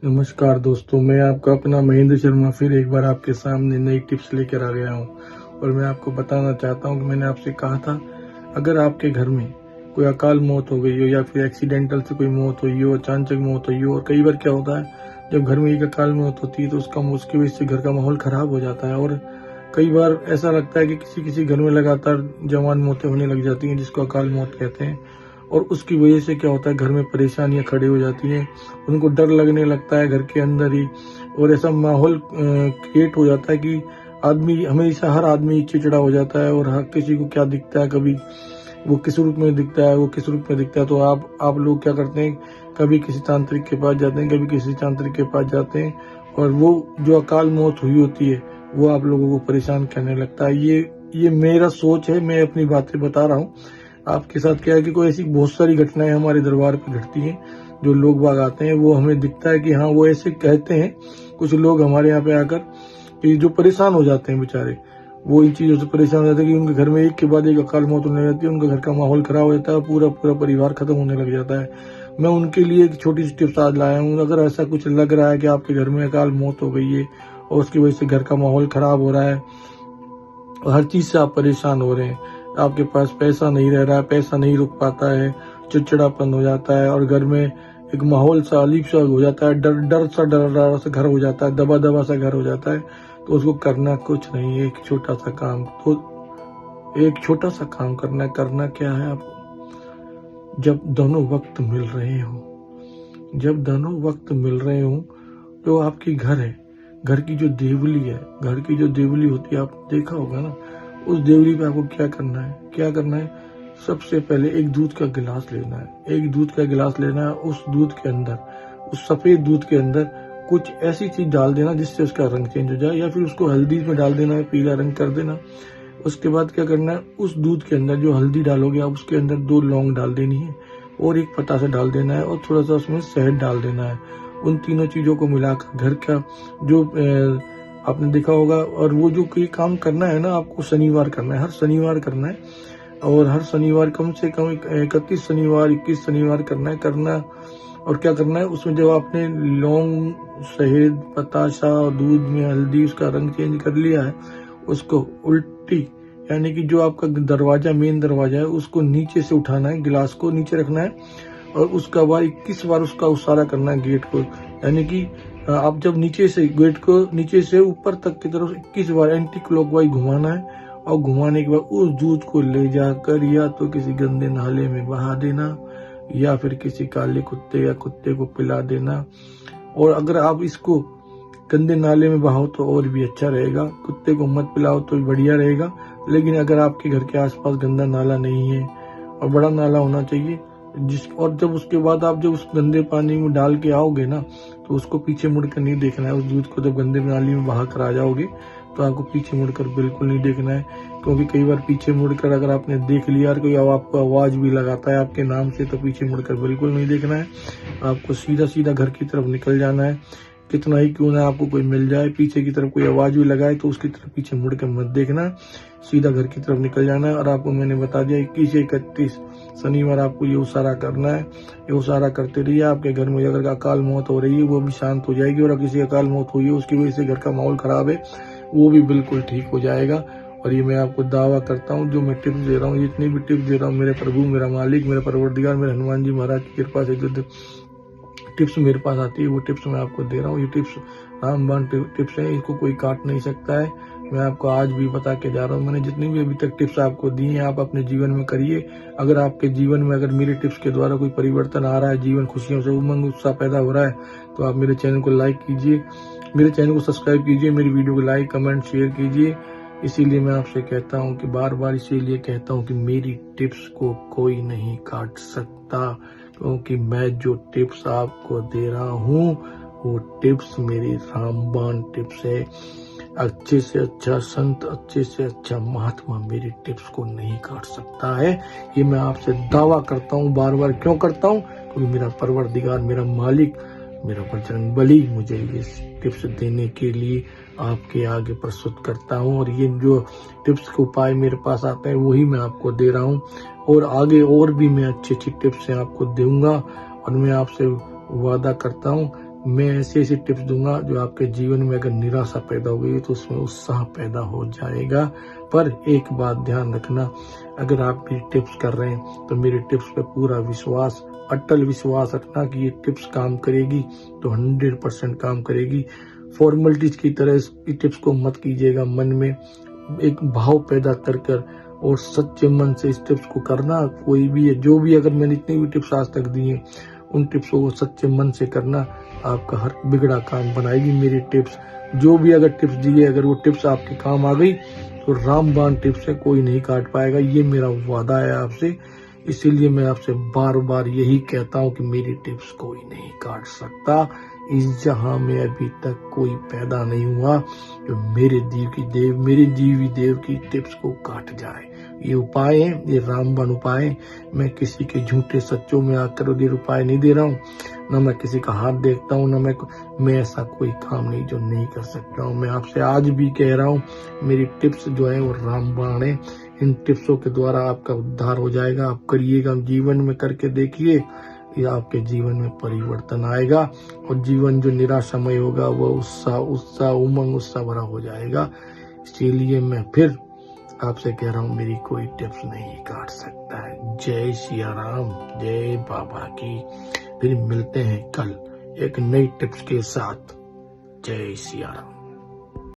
नमस्कार दोस्तों, मैं आपका अपना महेंद्र शर्मा फिर एक बार आपके सामने नई टिप्स लेकर आ गया हूं। और मैं आपको बताना चाहता हूं कि मैंने आपसे कहा था, अगर आपके घर में कोई अकाल मौत हो गई हो या फिर एक्सीडेंटल से कोई मौत हुई हो, अचानक मौत हुई हो। और कई बार क्या होता है, जब घर में एक अकाल मौत होती है तो उसकी वजह से घर का माहौल खराब हो जाता है। और कई बार ऐसा लगता है कि किसी किसी घर में लगातार जवान मौतें होने लग जाती हैं, जिसको अकाल मौत कहते हैं। और उसकी वजह से क्या होता है, घर में परेशानियां खड़ी हो जाती हैं, उनको डर लगने लगता है घर के अंदर ही। और ऐसा माहौल क्रिएट हो जाता है कि हर आदमी चिड़चिड़ा हो जाता है। और हर किसी को क्या दिखता है, कभी वो किस रूप में दिखता है, वो किस रूप में दिखता है। तो आप लोग क्या करते हैं, कभी किसी तांत्रिक के पास जाते हैं, कभी किसी तांत्रिक के पास जाते हैं, और वो जो अकाल मौत हुई होती है वो आप लोगों को परेशान करने लगता है। ये मेरा सोच है, मैं अपनी बातें बता रहा हूँ। आपके साथ क्या है कि कोई ऐसी बहुत सारी घटनाएं हमारे दरबार पर घटती हैं, जो लोग बाग आते हैं, वो हमें दिखता है कि हाँ, वो ऐसे कहते हैं कुछ लोग हमारे यहाँ पे आकर कि जो परेशान हो जाते हैं बेचारे, वो इन चीजों से परेशान हो जाते हैं कि उनके घर में एक के बाद एक अकाल मौत होने लगती है, उनका घर का माहौल खराब हो जाता है, पूरा पूरा परिवार खत्म होने लग जाता है। मैं उनके लिए एक छोटी सी टिप्स आज लाया हूँ। अगर ऐसा कुछ लग रहा है कि आपके घर में अकाल मौत हो गई है और उसकी वजह से घर का माहौल खराब हो रहा है और हर चीज से आप परेशान हो रहे हैं, आपके पास पैसा नहीं रह रहा है, पैसा नहीं रुक पाता है, चिड़चिड़ापन हो जाता है, और घर में एक माहौल सा अलीब सा हो जाता है, डर सा घर हो जाता है, दबा दबा सा घर हो जाता है, तो उसको करना कुछ नहीं है, एक छोटा सा काम। तो एक छोटा सा काम करना क्या है आपको, जब दोनों वक्त मिल रहे हो, तो आपकी घर है, घर की जो देवली होती है, आप देखा होगा ना, उस देवली पे आपको क्या करना है, सबसे पहले एक दूध का गिलास लेना है। उस दूध के अंदर, उस सफेद दूध के अंदर कुछ ऐसी चीज डाल देना जिससे उसका रंग चेंज हो जाए, या फिर उसको हल्दी में डाल देना है, पीला रंग कर देना। उसके बाद क्या करना है, उस दूध के अंदर जो हल्दी डालोगे आप, उसके अंदर 2 लौंग डाल देनी है और एक पतासा डाल देना है और थोड़ा सा उसमें शहद डाल देना है। उन तीनों चीजों को मिलाकर घर का जो आपने देखा होगा, और वो जो कोई काम करना है ना, आपको शनिवार करना है, हर शनिवार करना है। और हर शनिवार कम से कम 21 शनिवार करना। और क्या करना है, उसमें जब आपने लौंग, शहद, पतासा और दूध में हल्दी उसका रंग चेंज कर लिया है, उसको उल्टी, यानी कि जो आपका मेन दरवाजा है, उसको नीचे से उठाना है, गिलास को नीचे रखना है और उसका बार 21 बार उसका उसारा करना है गेट को। यानी कि आप जब गेट को नीचे से ऊपर तक की तरफ 21 बार एंटी क्लॉकवाइज घुमाना है, और घुमाने के बाद उस दूध को ले जाकर या तो किसी गंदे नाले में बहा देना, या फिर किसी काले कुत्ते या कुत्ते को पिला देना। और अगर आप इसको गंदे नाले में बहाओ तो और भी अच्छा रहेगा, कुत्ते को मत पिलाओ तो बढ़िया रहेगा। लेकिन अगर आपके घर के आसपास गंदा नाला नहीं है, और बड़ा नाला होना चाहिए, और जब उसके बाद आप जब उस गंदे पानी में डाल के आओगे ना, तो उसको पीछे मुड़कर नहीं देखना है। उस दूध को जब गंदे नाली में बहा कर आ जाओगे तो आपको पीछे मुड़कर बिल्कुल नहीं देखना है, क्योंकि कई बार पीछे मुड़कर अगर आपने देख लिया और कोई आपको आवाज भी लगाता है आपके नाम से, तो पीछे मुड़कर बिल्कुल नहीं देखना है। आपको सीधा घर की तरफ निकल जाना है। कितना ही क्यों ना आपको कोई मिल जाए, पीछे की तरफ कोई आवाज भी लगाए, तो उसकी तरफ पीछे मुड़ के मत देखना, सीधा घर की तरफ निकल जाना है। और आपको मैंने बता दिया 21 या 31 शनिवार आपको ये उसारा करना है। ये उसारा करते रहिए, आपके घर में अगर अकाल मौत हो रही है वो भी शांत हो जाएगी, और अगर किसी अकाल मौत हुई है उसकी वजह से घर का माहौल खराब है, वो भी बिल्कुल ठीक हो जाएगा। और ये मैं आपको दावा करता हूँ, जो मैं टिप्स दे रहा हूँ, जितनी भी टिप्स दे रहा हूँ, मेरे प्रभु, मेरा मालिक, मेरा परवरदिगार, मेरे हनुमान जी महाराज की कृपा से जो टिप्स मेरे पास आती है, वो टिप्स मैं आपको दे रहा हूँ। ये टिप्स रामबाण टिप्स है, इसको कोई काट नहीं सकता है। मैं आपको आज भी बता के जा रहा हूँ, मैंने जितनी भी अभी तक टिप्स आपको दी हैं, आप अपने जीवन में करिए। अगर आपके जीवन में अगर मेरे टिप्स के द्वारा कोई परिवर्तन आ रहा है, जीवन खुशियों से उमंग उत्साह पैदा हो रहा है, तो आप मेरे चैनल को लाइक कीजिए, मेरे चैनल को सब्सक्राइब कीजिए, मेरी वीडियो को लाइक, कमेंट, शेयर कीजिए। इसीलिए मैं आपसे कहता हूँ कि बार इसीलिए कहता हूँ कि मेरी टिप्स को कोई नहीं काट सकता, क्योंकि मैं जो टिप्स आपको दे रहा हूँ वो टिप्स मेरी रामबाण टिप्स है। अच्छे से अच्छा संत, अच्छे से अच्छा महात्मा मेरी टिप्स को नहीं काट सकता है। ये मैं आपसे दावा करता हूँ। बार क्यों करता हूँ? क्योंकि मेरा परवरदिगार, मेरा मालिक, मेरा बजरंग बली मुझे ये टिप्स देने के लिए आपके आगे प्रस्तुत करता हूँ। और ये जो टिप्स के उपाय मेरे पास आते हैं वही मैं आपको दे रहा हूँ, और आगे और भी मैं अच्छी टिप्स आपको दूंगा। और मैं आपसे वादा करता हूँ मैं ऐसे ऐसे टिप्स दूंगा जो आपके जीवन में अगर निराशा पैदा हो गई तो उसमें उत्साह पैदा हो जाएगा। पर एक बात ध्यान रखना, अगर आप मेरी टिप्स कर रहे हैं तो मेरे टिप्स पे पूरा विश्वास, अटल विश्वास रखना कि ये टिप्स काम करेगी तो 100% काम करेगी। फॉर्मेलिटीज की तरह इस टिप्स को मत कीजिएगा, मन में एक भाव पैदा कर और सच्चे मन से इस टिप्स को करना। कोई भी है जो भी, अगर मैंने इतनी भी टिप्स आज तक दी हैं उन टिप्स को सच्चे मन से करना, आपका हर बिगड़ा काम बनाएगी मेरी टिप्स। जो भी अगर टिप्स दिए, अगर वो टिप्स आपके काम आ गई तो रामबाण टिप्स से कोई नहीं काट पाएगा, ये मेरा वादा है आपसे। इसीलिए मैं आपसे बार बार यही कहता हूँ कि मेरी टिप्स कोई नहीं काट सकता। इस जहां में अभी तक कोई पैदा नहीं हुआ जो मेरे जीवी देव की टिप्स को काट जाए। ये उपाय है, ये रामबाण उपाय है। मैं किसी के झूठे सच्चों में आकर ये उपाय नहीं दे रहा हूँ, न मैं किसी का हाथ देखता हूँ, न मैं ऐसा कोई काम नहीं जो नहीं कर सकता हूँ। मैं आपसे आज भी कह रहा हूँ, मेरी टिप्स जो है वो रामबाण है। इन टिप्सों के द्वारा आपका उद्धार हो जाएगा। आप करिएगा, जीवन में करके देखिए, ये आपके जीवन में परिवर्तन आएगा और जीवन जो निराशामय होगा वो उत्साह उमंग उत्साह भरा हो जाएगा। इसीलिए मैं फिर आपसे कह रहा हूँ, मेरी कोई टिप्स नहीं काट सकता है। जय सिया राम, जय बाबा की। फिर मिलते हैं कल एक नई टिप्स के साथ। जय सिया राम।